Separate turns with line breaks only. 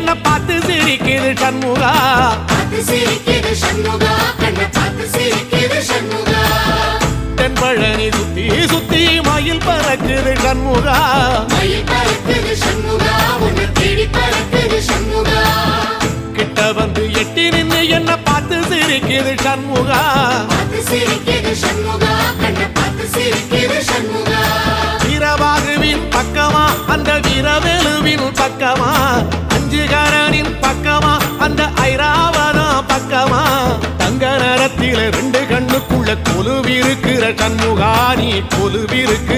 என்ன பார்த்து சிரிக்குது சண்முகா தென்பழனி சுத்தி சுத்தி மயில் பறக்குது சண்முகா கிட்ட வந்து எட்டி நின்று என்ன பார்த்து சிரிக்குது சண்முகா வீரபாகுவின் பக்கமா அந்த வீரவேலுவின் பக்கமா அஞ்சுகரனின் பக்கமா அந்த ஐராவதம் பக்கமா தங்க நேரத்தில 2 கண்ணுக்குள்ள கொலுவிருக்கிற சண்முகா நீ கொலுவிருக்கு